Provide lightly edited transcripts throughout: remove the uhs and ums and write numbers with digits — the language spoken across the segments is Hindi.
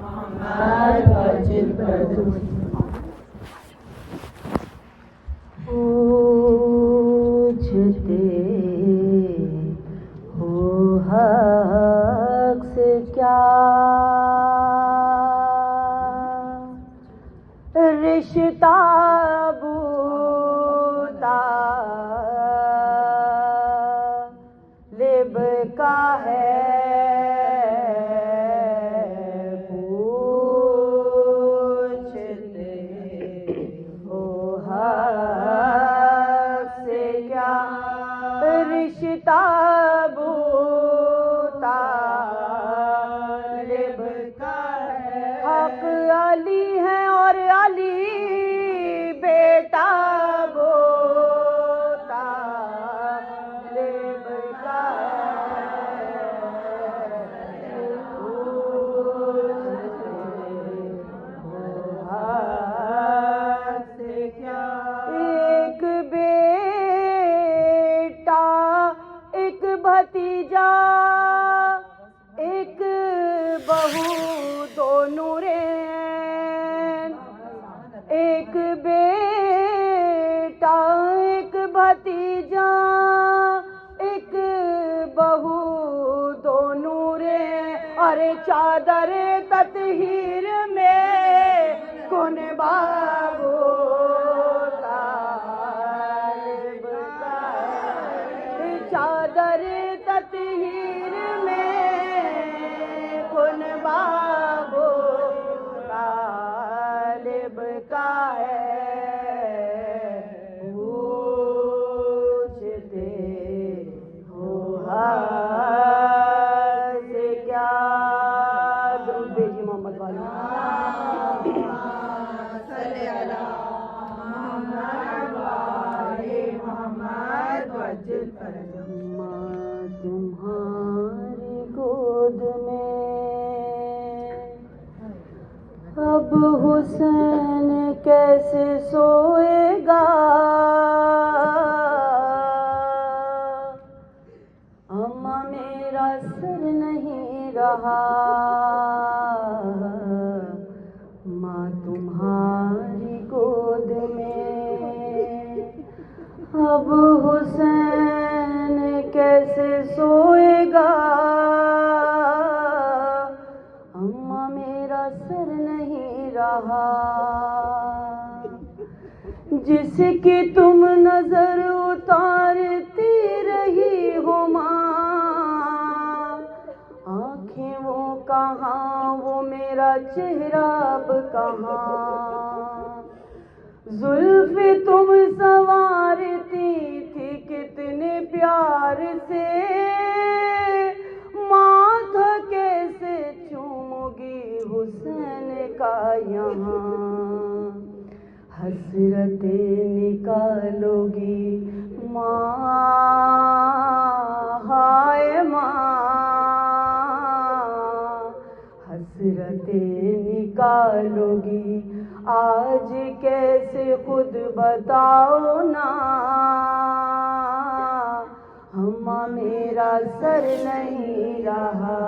मोहम्मद वजिल प्रभु। पूछते हो हक से क्या रिश्ता बूता लिब का है, पूछते हो हक से क्या रिश्ता बूता लिब का है। हक अली है और अली बेटा बोता लिब का से क्या एक बेटा एक भतीजा एक बहू दो नूरें, एक बेटा एक भतीजा एक बहू दो नूरें। अरे चादर ततहीर में कौन बाबूता लिब का है। चादर ततहीर में कौन बाबूता लिब का है। पूछते हो हक से क्या। दुरूद भेजिए मोहम्मद वाले। माँ तुम्हारी गोद में अब हुसैन कैसे सोएगा। अम्मा मेरा सर नहीं रहा, माँ तुम्हारी गोद में अब हुसैन कैसे सोएगा। अम्मा मेरा सर नहीं रहा। जिसकी तुम नजर उतारती रही हो माँ, आंखें वो कहाँ वो मेरा चेहरा अब कहाँ। जुल्फ़े तुम संवारती थी कितने प्यार से, माथा कैसे चूमोगी हुसैन का यहाँ। हसरतें निकालोगी माँ, हाय माँ। हसरतें निकालोगी आज कैसे खुद बताओ ना। अम्मा मेरा सर नहीं रहा।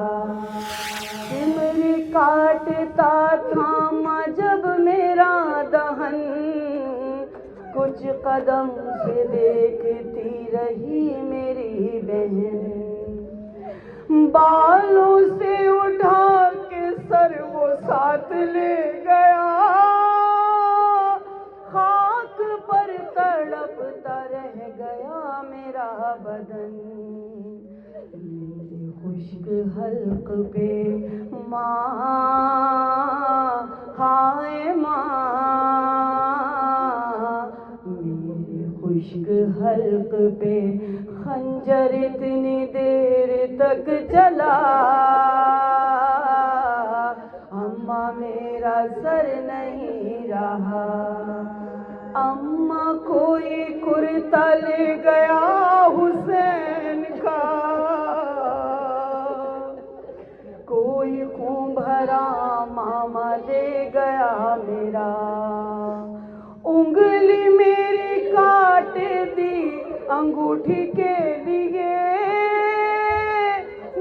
सिमर काटता थामा जब मेरा दहन, कुछ कदम से देखती रही मेरी बहन। बालों से उठा के सर वो साथ ले गया, खाक पर तड़पता रह गया मेरा बदन। मेरे खुश्क हल्क पे माँ, हाय माँ। मेरे खुश्क हल्क पे खंजर इतनी देर तक चला, अम्मा मेरा सर नहीं रहा। अम्मा कोई कुर्ता ले गया हुसैन का, कोई खून भरा मामा ले गया मेरा। उंगली मेरी काट दी अंगूठी के लिए,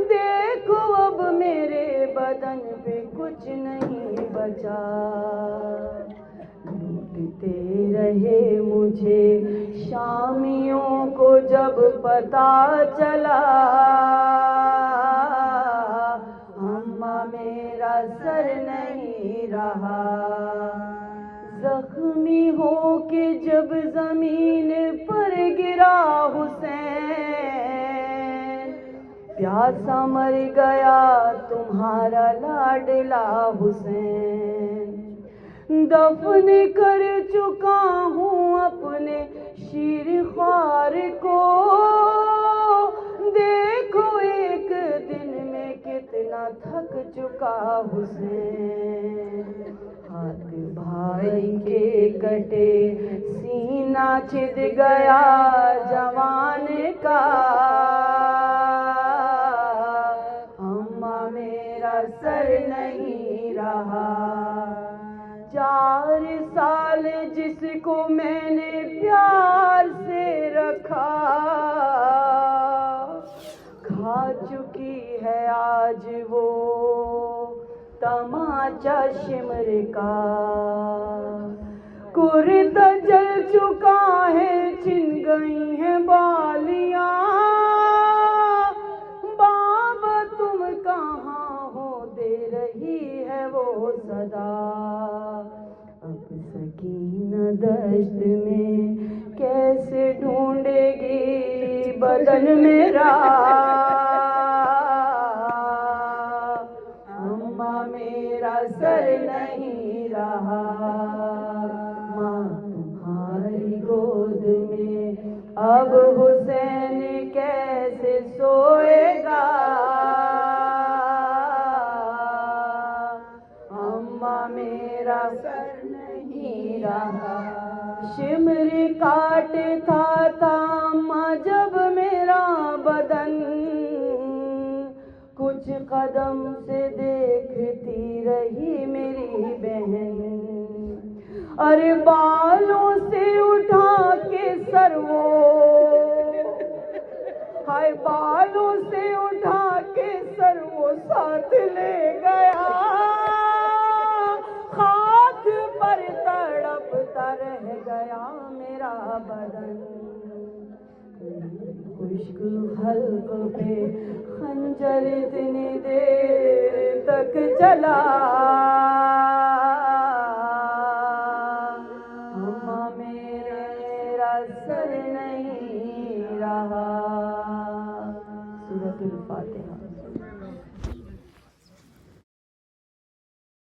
देखो अब मेरे बदन पे कुछ नहीं बचा। लूटते रहे मुझे शामियों को जब पता चला, अम्मा मेरा सर नहीं रहा। जख्मी हो के जब जमीन पर गिरा हुसैन, प्यासा मर गया तुम्हारा लाडला हुसैन। दफन कर चुका हूँ अपने शीर ख्वार को, देखो एक दिन में कितना थक चुका हुसैन। हाथ भाई के कटे सीना छिद गया जवान का, अम्मा मेरा सर नहीं रहा। 4 साल जिसको मैंने प्यार से रखा, खा चुकी है आज वो तमाचा शिमर का। कुर्ता जल चुका है, छिन गई है बालियां, बाबा तुम कहाँ हो दे रही है वो सदा। अब सकीना दश्त में कैसे ढूंढेगी बदन मेरा, अम्मा मेरा सर नहीं रहा। माँ तुम्हारी गोद में अब हुसैन कैसे सोएगा, अम्मा मेरा सर नहीं रहा। शिमर काटता था अम्मा जब मेरा बदन, कुछ कदम से देखती रही मेरी बहन। अरे बालों से उठा के सर वो, हाय बालों से उठा के सर वो साथ ले गया। खाक पर तड़पता रह गया मेरा बदन। खुश्क हल्क पे खंजर इतनी देर तक चला,